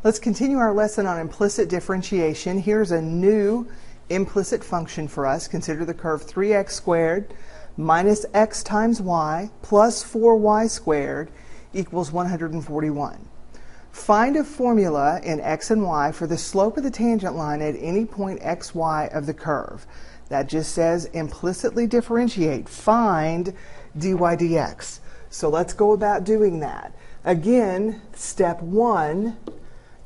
Let's continue our lesson on implicit differentiation. Here's a new implicit function for us. Consider the curve 3x squared minus x times y plus 4y squared equals 141. Find a formula in x and y for the slope of the tangent line at any point xy of the curve. That just says implicitly differentiate. Find dy dx. So let's go about doing that. Again, step 1,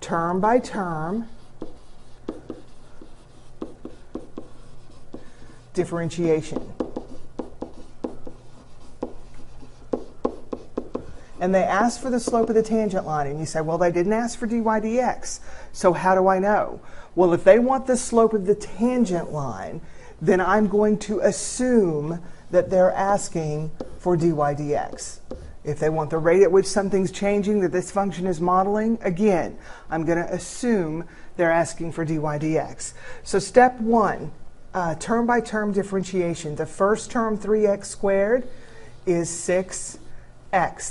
term by term, differentiation. And they ask for the slope of the tangent line, and you say, well, they didn't ask for dy dx, so how do I know? Well, if they want the slope of the tangent line, then I'm going to assume that they're asking for dy dx. If they want the rate at which something's changing that this function is modeling, again, I'm going to assume they're asking for dy dx. So step 1, term by term differentiation. The first term, 3x squared, is 6x.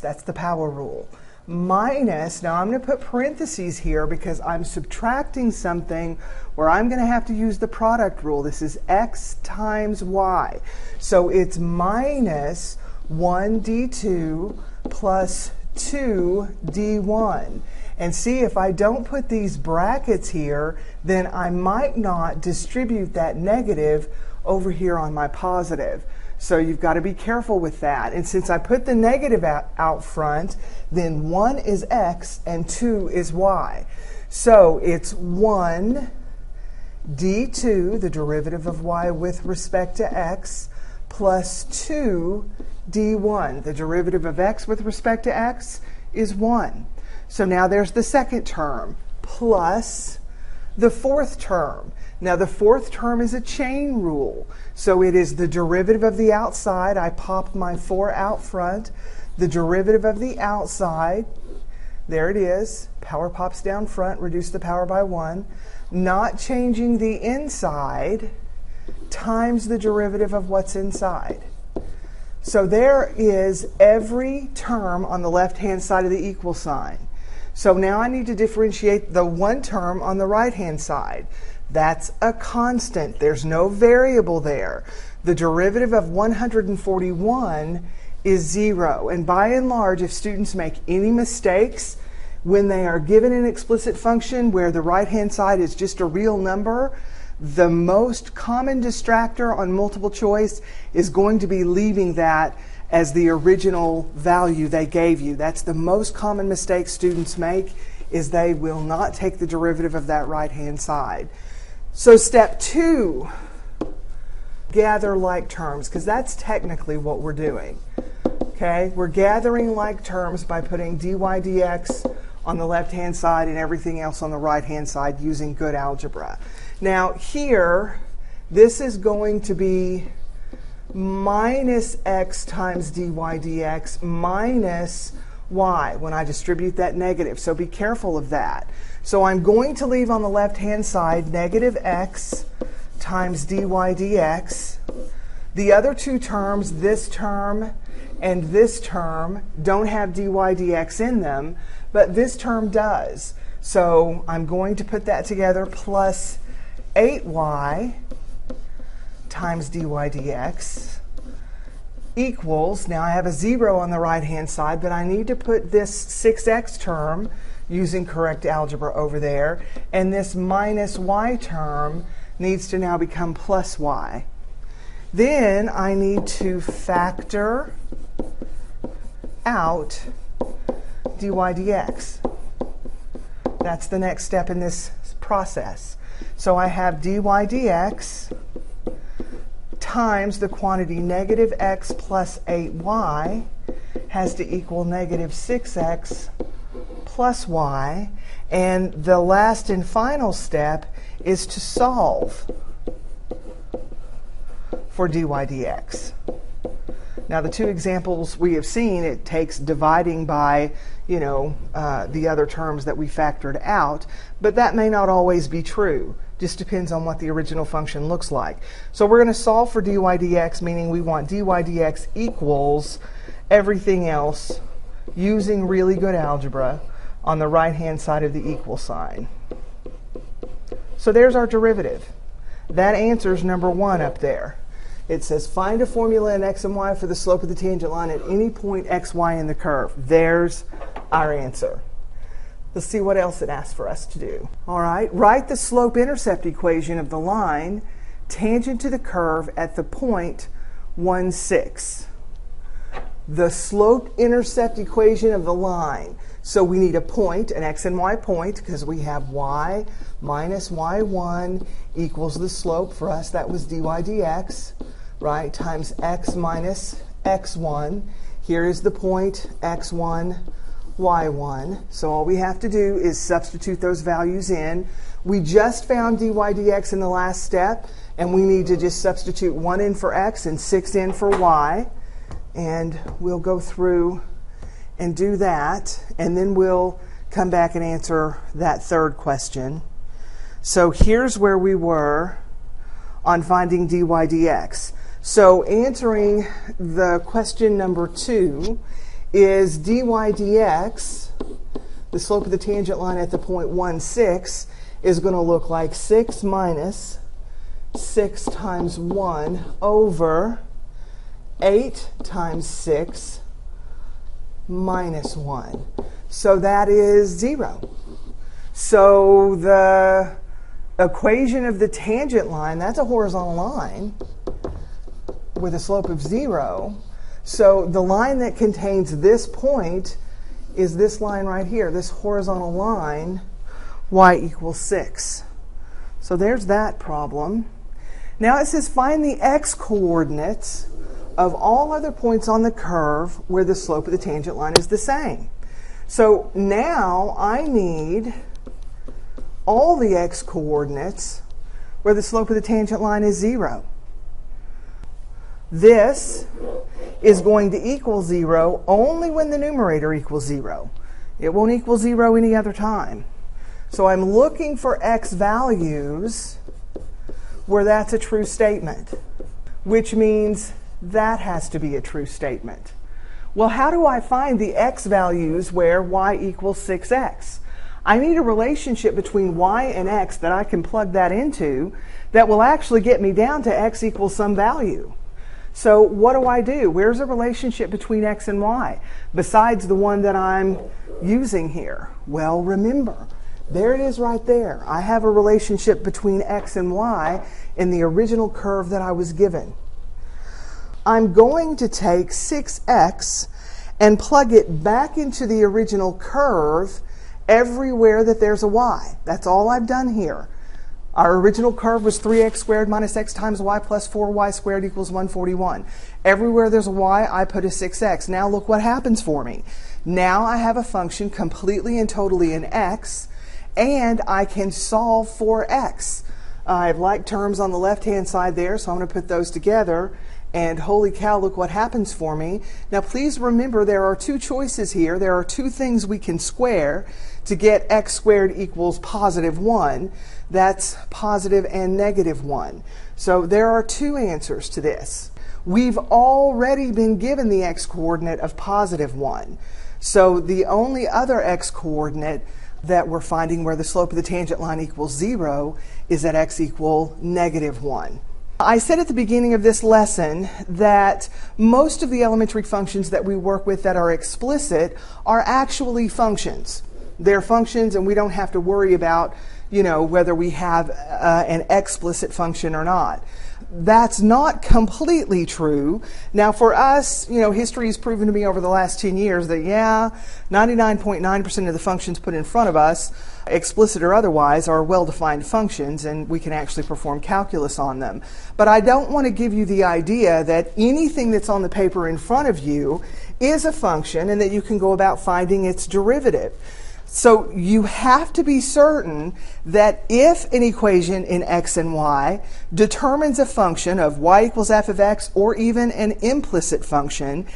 That's the power rule. Minus, now I'm going to put parentheses here because I'm subtracting something where I'm going to have to use the product rule. This is x times y. So it's minus 1 d2 plus 2 d1. And see, if I don't put these brackets here, then I might not distribute that negative over here on my positive. So you've got to be careful with that. And since I put the negative out front, then 1 is x and 2 is y. So it's 1 d2, the derivative of y with respect to x, plus 2 d1. The derivative of x with respect to x is 1. So now there's the second term, plus the fourth term. Now the fourth term is a chain rule. So it is the derivative of the outside. I pop my 4 out front. The derivative of the outside, there it is. Power pops down front, reduce the power by 1. Not changing the inside times the derivative of what's inside. So there is every term on the left-hand side of the equal sign. So now I need to differentiate the one term on the right-hand side. That's a constant. There's no variable there. The derivative of 141 is 0. And by and large, if students make any mistakes when they are given an explicit function where the right-hand side is just a real number, the most common distractor on multiple choice is going to be leaving that as the original value they gave you. That's the most common mistake students make, is they will not take the derivative of that right-hand side. So step 2, gather like terms, because that's technically what we're doing. Okay, we're gathering like terms by putting dy dx on the left-hand side and everything else on the right-hand side using good algebra. Now here, this is going to be minus x times dy dx minus y when I distribute that negative. So be careful of that. So I'm going to leave on the left-hand side negative x times dy dx. The other two terms, this term and this term, don't have dy dx in them, but this term does. So I'm going to put that together, plus 8y times dy dx equals, now I have a 0 on the right-hand side, but I need to put this 6x term using correct algebra over there, and this minus y term needs to now become plus y. Then I need to factor out dy dx. That's the next step in this process. So I have dy dx times the quantity negative x plus 8y has to equal negative 6x plus y. And the last and final step is to solve for dy dx. Now the two examples we have seen, it takes dividing by, the other terms that we factored out, but that may not always be true. Just depends on what the original function looks like. So we're going to solve for dy dx, meaning we want dy dx equals everything else using really good algebra on the right-hand side of the equal sign. So there's our derivative. That answers number 1 up there. It says find a formula in x and y for the slope of the tangent line at any point x, y in the curve. There's our answer. Let's see what else it asks for us to do. All right, write the slope-intercept equation of the line tangent to the curve at the point 1, 6. The slope-intercept equation of the line. So we need a point, an x and y point, because we have y minus y1 equals the slope. For us, that was dy dx, right, times x minus x1. Here is the point x1, y1. So all we have to do is substitute those values in. We just found dy dx in the last step, and we need to just substitute 1 in for x and 6 in for y. And we'll go through and do that, and then we'll come back and answer that third question. So here's where we were on finding dy dx. So answering the question number 2 is dy dx, the slope of the tangent line at the point 1, 6, is going to look like 6 minus 6 times 1 over 8 times 6 minus 1. So that is 0. So the equation of the tangent line, that's a horizontal line with a slope of 0. So the line that contains this point is this line right here, this horizontal line, y equals 6. So there's that problem. Now it says find the x-coordinates of all other points on the curve where the slope of the tangent line is the same. So now I need all the x-coordinates where the slope of the tangent line is 0. This is going to equal 0 only when the numerator equals 0. It won't equal 0 any other time. So I'm looking for x values where that's a true statement, which means that has to be a true statement. Well, how do I find the x values where y equals 6x? I need a relationship between y and x that I can plug that into that will actually get me down to x equals some value. So what do? Where's a relationship between x and y besides the one that I'm using here? Well, remember, there it is right there. I have a relationship between x and y in the original curve that I was given. I'm going to take 6x and plug it back into the original curve everywhere that there's a y. That's all I've done here. Our original curve was 3x squared minus x times y plus 4y squared equals 141. Everywhere there's a y, I put a 6x. Now look what happens for me. Now I have a function completely and totally in x, and I can solve for x. I have like terms on the left-hand side there, so I'm going to put those together. And holy cow, look what happens for me. Now please remember there are two choices here. There are two things we can square to get x squared equals positive 1. That's positive and negative 1. So there are two answers to this. We've already been given the x-coordinate of positive 1. So the only other x-coordinate that we're finding where the slope of the tangent line equals 0 is at x equal negative 1. I said at the beginning of this lesson that most of the elementary functions that we work with that are explicit are actually functions. They're functions, and we don't have to worry about, whether we have an explicit function or not. That's not completely true. Now for us, history has proven to me over the last 10 years that 99.9% of the functions put in front of us, explicit or otherwise, are well-defined functions, and we can actually perform calculus on them. But I don't want to give you the idea that anything that's on the paper in front of you is a function and that you can go about finding its derivative. So you have to be certain that if an equation in x and y determines a function of y equals f of x, or even an implicit function,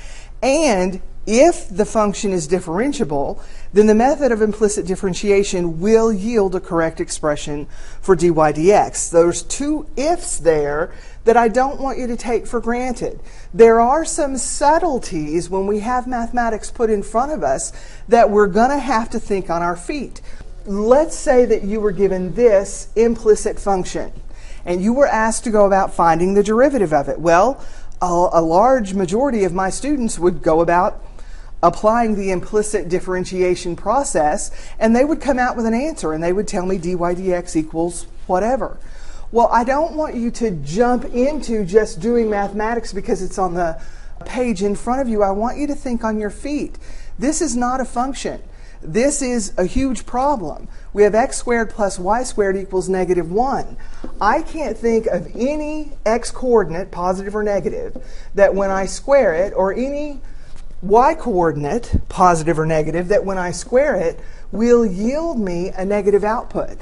and if the function is differentiable, then the method of implicit differentiation will yield a correct expression for dy dx. There's two ifs there that I don't want you to take for granted. There are some subtleties when we have mathematics put in front of us that we're going to have to think on our feet. Let's say that you were given this implicit function, and you were asked to go about finding the derivative of it. Well, a large majority of my students would go about applying the implicit differentiation process, and they would come out with an answer, and they would tell me dy dx equals whatever. Well, I don't want you to jump into just doing mathematics because it's on the page in front of you. I want you to think on your feet. This is not a function. This is a huge problem. We have x squared plus y squared equals -1. I can't think of any x coordinate, positive or negative, that when I square it, or any y coordinate, positive or negative, that when I square it will yield me a negative output.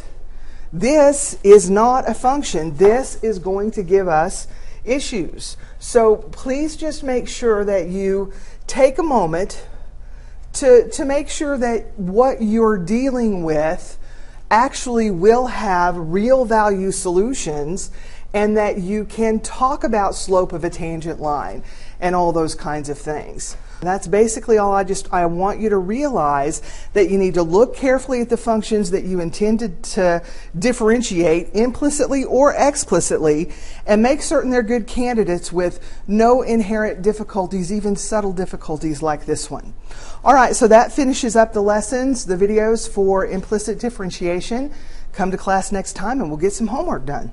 This is not a function. This is going to give us issues. So please just make sure that you take a moment to make sure that what you're dealing with actually will have real value solutions, and that you can talk about slope of a tangent line and all those kinds of things. That's basically all. I want you to realize that you need to look carefully at the functions that you intended to differentiate implicitly or explicitly, and make certain they're good candidates with no inherent difficulties, even subtle difficulties like this one. All right, so that finishes up the lessons, the videos for implicit differentiation. Come to class next time and we'll get some homework done.